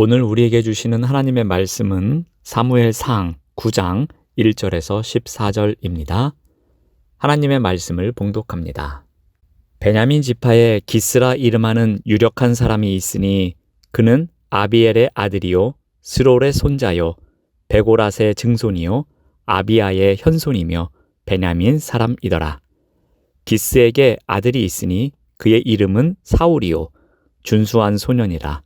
오늘 우리에게 주시는 하나님의 말씀은 사무엘상 9장 1절에서 14절입니다. 하나님의 말씀을 봉독합니다. 베냐민 지파에 기스라 이름하는 유력한 사람이 있으니 그는 아비엘의 아들이요 스롤의 손자요 베고랏의 증손이요 아비아의 현손이며 베냐민 사람이더라. 기스에게 아들이 있으니 그의 이름은 사울이요 준수한 소년이라.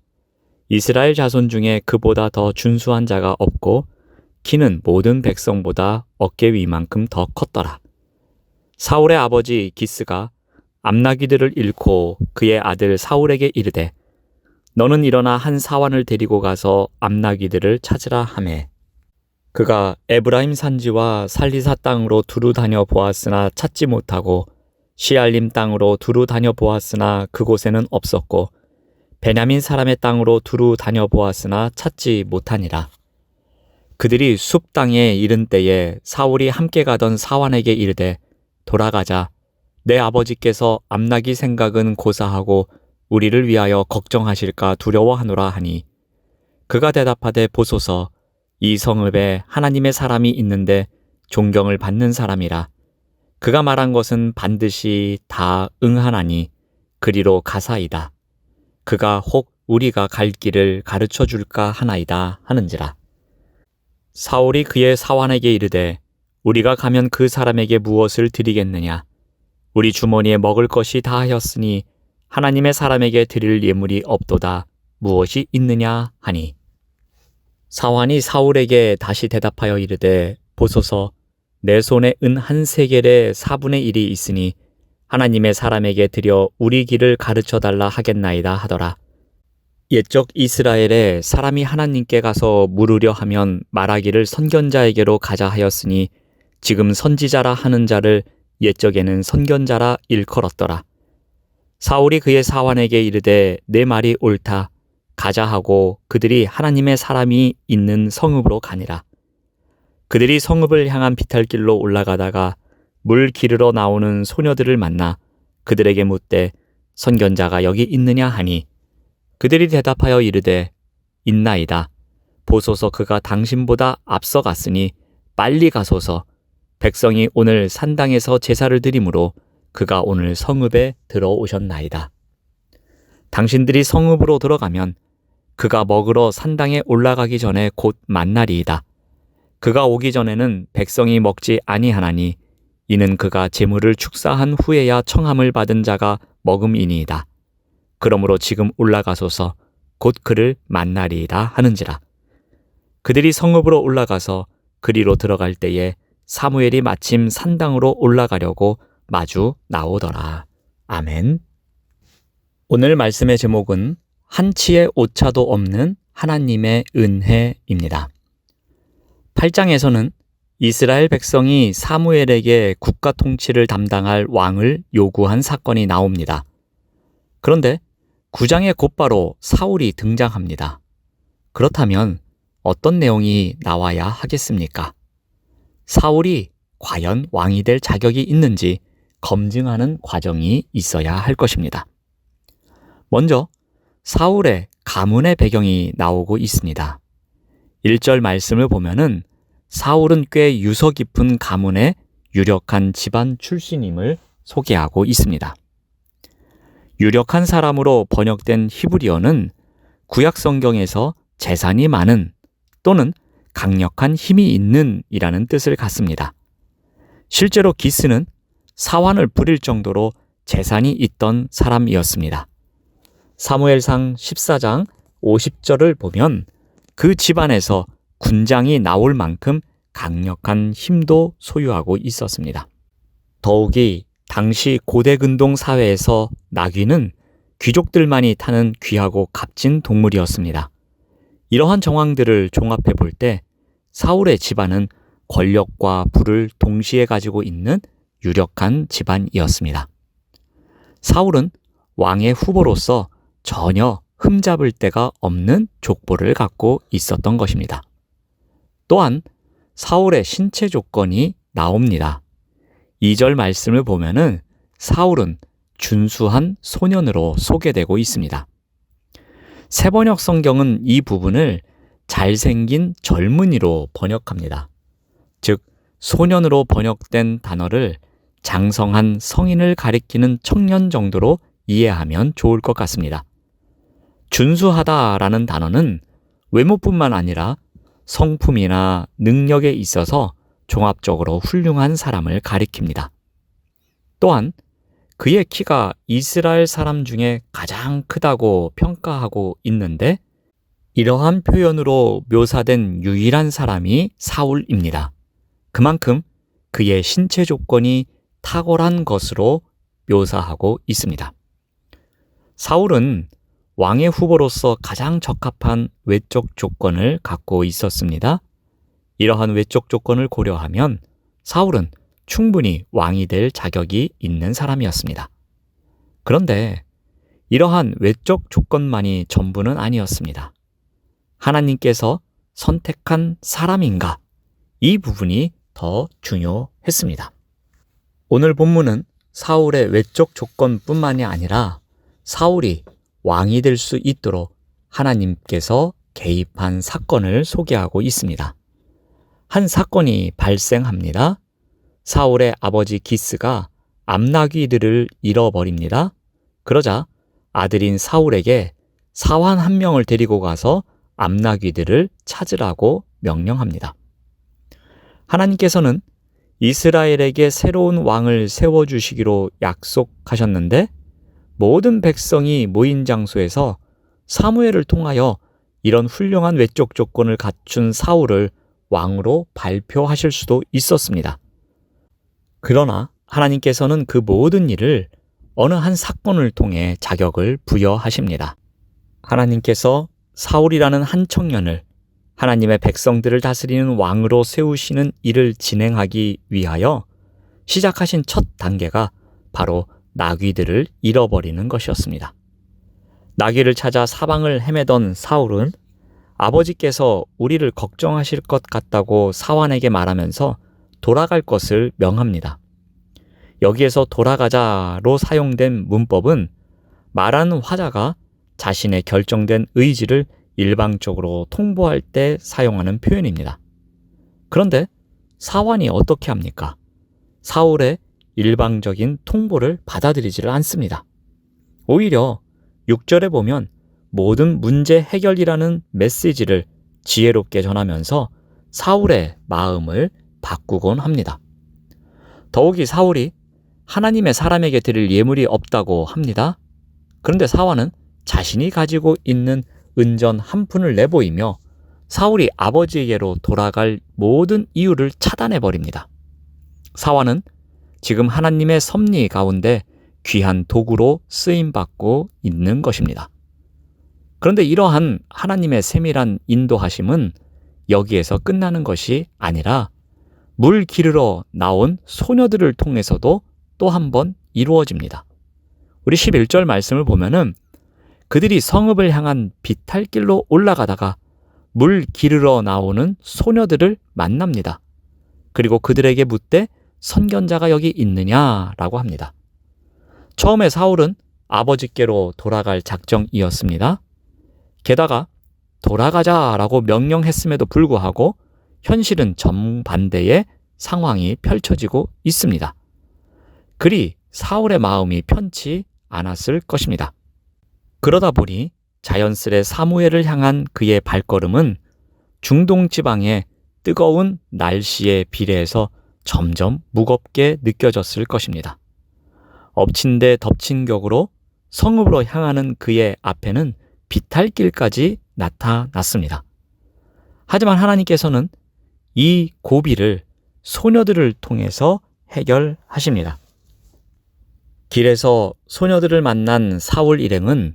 이스라엘 자손 중에 그보다 더 준수한 자가 없고 키는 모든 백성보다 어깨 위만큼 더 컸더라. 사울의 아버지 기스가 암나귀들을 잃고 그의 아들 사울에게 이르되 너는 일어나 한 사환을 데리고 가서 암나귀들을 찾으라 하매 그가 에브라임 산지와 살리사 땅으로 두루 다녀 보았으나 찾지 못하고 시알림 땅으로 두루 다녀 보았으나 그곳에는 없었고 베냐민 사람의 땅으로 두루 다녀보았으나 찾지 못하니라. 그들이 숲 땅에 이른 때에 사울이 함께 가던 사환에게 이르되 돌아가자. 내 아버지께서 암나귀 생각은 고사하고 우리를 위하여 걱정하실까 두려워하노라 하니 그가 대답하되 보소서 이 성읍에 하나님의 사람이 있는데 존경을 받는 사람이라. 그가 말한 것은 반드시 다 응하나니 그리로 가사이다. 그가 혹 우리가 갈 길을 가르쳐 줄까 하나이다 하는지라. 사울이 그의 사환에게 이르되 우리가 가면 그 사람에게 무엇을 드리겠느냐. 우리 주머니에 먹을 것이 다하였으니 하나님의 사람에게 드릴 예물이 없도다. 무엇이 있느냐 하니. 사환이 사울에게 다시 대답하여 이르되 보소서 내 손에 은 한 세겔의 4분의 1이 있으니 하나님의 사람에게 드려 우리 길을 가르쳐 달라 하겠나이다 하더라. 옛적 이스라엘에 사람이 하나님께 가서 물으려 하면 말하기를 선견자에게로 가자 하였으니 지금 선지자라 하는 자를 옛적에는 선견자라 일컬었더라. 사울이 그의 사환에게 이르되 내 말이 옳다. 가자 하고 그들이 하나님의 사람이 있는 성읍으로 가니라. 그들이 성읍을 향한 비탈길로 올라가다가 물 기르러 나오는 소녀들을 만나 그들에게 묻되 선견자가 여기 있느냐 하니 그들이 대답하여 이르되 있나이다. 보소서 그가 당신보다 앞서 갔으니 빨리 가소서. 백성이 오늘 산당에서 제사를 드리므로 그가 오늘 성읍에 들어오셨나이다. 당신들이 성읍으로 들어가면 그가 먹으러 산당에 올라가기 전에 곧 만날이이다. 그가 오기 전에는 백성이 먹지 아니하나니 이는 그가 제물을 축사한 후에야 청함을 받은 자가 먹음이니이다. 그러므로 지금 올라가소서 곧 그를 만나리이다 하는지라. 그들이 성읍으로 올라가서 그리로 들어갈 때에 사무엘이 마침 산당으로 올라가려고 마주 나오더라. 아멘. 오늘 말씀의 제목은 한치의 오차도 없는 하나님의 은혜입니다. 8장에서는 이스라엘 백성이 사무엘에게 국가 통치를 담당할 왕을 요구한 사건이 나옵니다. 그런데 9장에 곧바로 사울이 등장합니다. 그렇다면 어떤 내용이 나와야 하겠습니까? 사울이 과연 왕이 될 자격이 있는지 검증하는 과정이 있어야 할 것입니다. 먼저 사울의 가문의 배경이 나오고 있습니다. 1절 말씀을 보면은 사울은 꽤 유서 깊은 가문의 유력한 집안 출신임을 소개하고 있습니다. 유력한 사람으로 번역된 히브리어는 구약 성경에서 재산이 많은 또는 강력한 힘이 있는 이라는 뜻을 갖습니다. 실제로 기스는 사환을 부릴 정도로 재산이 있던 사람이었습니다. 사무엘상 14장 50절을 보면 그 집안에서 군장이 나올 만큼 강력한 힘도 소유하고 있었습니다. 더욱이 당시 고대 근동 사회에서 나귀는 귀족들만이 타는 귀하고 값진 동물이었습니다. 이러한 정황들을 종합해 볼 때 사울의 집안은 권력과 부를 동시에 가지고 있는 유력한 집안이었습니다. 사울은 왕의 후보로서 전혀 흠잡을 데가 없는 족보를 갖고 있었던 것입니다. 또한 사울의 신체 조건이 나옵니다. 2절 말씀을 보면은 사울은 준수한 소년으로 소개되고 있습니다. 새번역 성경은 이 부분을 잘생긴 젊은이로 번역합니다. 즉, 소년으로 번역된 단어를 장성한 성인을 가리키는 청년 정도로 이해하면 좋을 것 같습니다. 준수하다라는 단어는 외모뿐만 아니라 성품이나 능력에 있어서 종합적으로 훌륭한 사람을 가리킵니다. 또한 그의 키가 이스라엘 사람 중에 가장 크다고 평가하고 있는데 이러한 표현으로 묘사된 유일한 사람이 사울입니다. 그만큼 그의 신체 조건이 탁월한 것으로 묘사하고 있습니다. 사울은 왕의 후보로서 가장 적합한 외적 조건을 갖고 있었습니다. 이러한 외적 조건을 고려하면 사울은 충분히 왕이 될 자격이 있는 사람이었습니다. 그런데 이러한 외적 조건만이 전부는 아니었습니다. 하나님께서 선택한 사람인가? 이 부분이 더 중요했습니다. 오늘 본문은 사울의 외적 조건뿐만이 아니라 사울이 왕이 될 수 있도록 하나님께서 개입한 사건을 소개하고 있습니다. 한 사건이 발생합니다. 사울의 아버지 기스가 암나귀들을 잃어버립니다. 그러자 아들인 사울에게 사환 한 명을 데리고 가서 암나귀들을 찾으라고 명령합니다. 하나님께서는 이스라엘에게 새로운 왕을 세워주시기로 약속하셨는데 모든 백성이 모인 장소에서 사무엘을 통하여 이런 훌륭한 외적 조건을 갖춘 사울을 왕으로 발표하실 수도 있었습니다. 그러나 하나님께서는 그 모든 일을 어느 한 사건을 통해 자격을 부여하십니다. 하나님께서 사울이라는 한 청년을 하나님의 백성들을 다스리는 왕으로 세우시는 일을 진행하기 위하여 시작하신 첫 단계가 바로 나귀들을 잃어버리는 것이었습니다. 나귀를 찾아 사방을 헤매던 사울은 아버지께서 우리를 걱정하실 것 같다고 사환에게 말하면서 돌아갈 것을 명합니다. 여기에서 돌아가자로 사용된 문법은 말하는 화자가 자신의 결정된 의지를 일방적으로 통보할 때 사용하는 표현입니다. 그런데 사환이 어떻게 합니까? 사울의 일방적인 통보를 받아들이지를 않습니다. 오히려 6절에 보면 모든 문제 해결이라는 메시지를 지혜롭게 전하면서 사울의 마음을 바꾸곤 합니다. 더욱이 사울이 하나님의 사람에게 드릴 예물이 없다고 합니다. 그런데 사환은 자신이 가지고 있는 은전 한 푼을 내보이며 사울이 아버지에게로 돌아갈 모든 이유를 차단해버립니다. 사환은 지금 하나님의 섭리 가운데 귀한 도구로 쓰임받고 있는 것입니다. 그런데 이러한 하나님의 세밀한 인도하심은 여기에서 끝나는 것이 아니라 물 기르러 나온 소녀들을 통해서도 또 한 번 이루어집니다. 우리 11절 말씀을 보면은 그들이 성읍을 향한 비탈길로 올라가다가 물 기르러 나오는 소녀들을 만납니다. 그리고 그들에게 묻되 선견자가 여기 있느냐라고 합니다. 처음에 사울은 아버지께로 돌아갈 작정이었습니다. 게다가 돌아가자라고 명령했음에도 불구하고 현실은 정반대의 상황이 펼쳐지고 있습니다. 그리 사울의 마음이 편치 않았을 것입니다. 그러다 보니 자연스레 사무엘을 향한 그의 발걸음은 중동 지방의 뜨거운 날씨에 비례해서 점점 무겁게 느껴졌을 것입니다. 엎친 데 덮친 격으로 성읍으로 향하는 그의 앞에는 비탈길까지 나타났습니다. 하지만 하나님께서는 이 고비를 소녀들을 통해서 해결하십니다. 길에서 소녀들을 만난 사울 일행은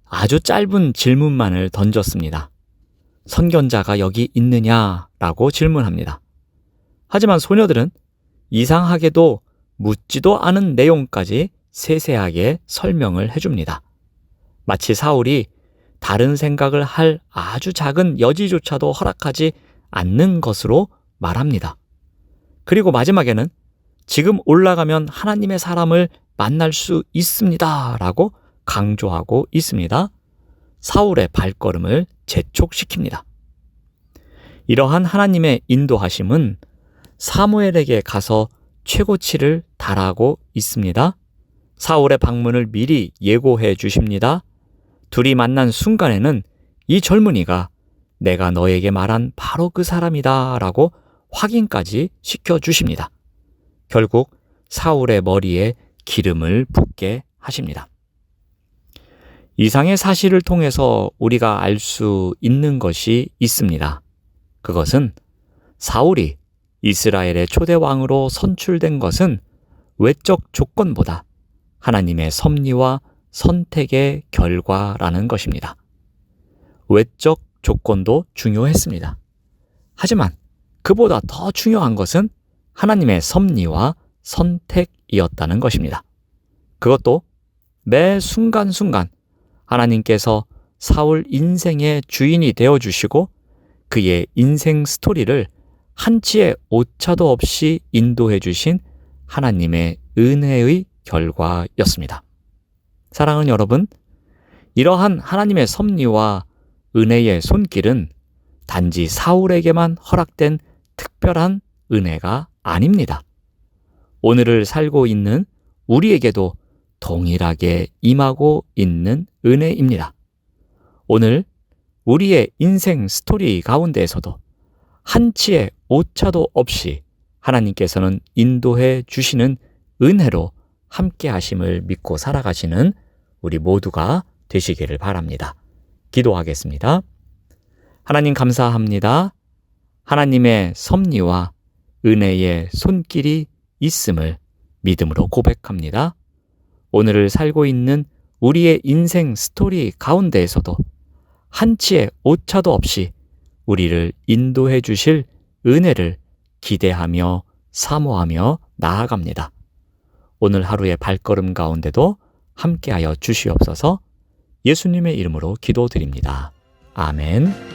아주 짧은 질문만을 던졌습니다. 선견자가 여기 있느냐라고 질문합니다. 하지만 소녀들은 이상하게도 묻지도 않은 내용까지 세세하게 설명을 해줍니다. 마치 사울이 다른 생각을 할 아주 작은 여지조차도 허락하지 않는 것으로 말합니다. 그리고 마지막에는 지금 올라가면 하나님의 사람을 만날 수 있습니다 라고 강조하고 있습니다. 사울의 발걸음을 재촉시킵니다. 이러한 하나님의 인도하심은 사무엘에게 가서 최고치를 달하고 있습니다. 사울의 방문을 미리 예고해 주십니다. 둘이 만난 순간에는 이 젊은이가 내가 너에게 말한 바로 그 사람이다 라고 확인까지 시켜주십니다. 결국 사울의 머리에 기름을 붓게 하십니다. 이상의 사실을 통해서 우리가 알 수 있는 것이 있습니다. 그것은 사울이 이스라엘의 초대왕으로 선출된 것은 외적 조건보다 하나님의 섭리와 선택의 결과라는 것입니다. 외적 조건도 중요했습니다. 하지만 그보다 더 중요한 것은 하나님의 섭리와 선택이었다는 것입니다. 그것도 매 순간순간 하나님께서 사울 인생의 주인이 되어주시고 그의 인생 스토리를 한치의 오차도 없이 인도해 주신 하나님의 은혜의 결과였습니다. 사랑하는 여러분, 이러한 하나님의 섭리와 은혜의 손길은 단지 사울에게만 허락된 특별한 은혜가 아닙니다. 오늘을 살고 있는 우리에게도 동일하게 임하고 있는 은혜입니다. 오늘 우리의 인생 스토리 가운데에서도 한치의 오차도 없이 하나님께서는 인도해 주시는 은혜로 함께 하심을 믿고 살아가시는 우리 모두가 되시기를 바랍니다. 기도하겠습니다. 하나님 감사합니다. 하나님의 섭리와 은혜의 손길이 있음을 믿음으로 고백합니다. 오늘을 살고 있는 우리의 인생 스토리 가운데에서도 한치의 오차도 없이 우리를 인도해 주실 은혜를 기대하며 사모하며 나아갑니다. 오늘 하루의 발걸음 가운데도 함께하여 주시옵소서. 예수님의 이름으로 기도드립니다. 아멘.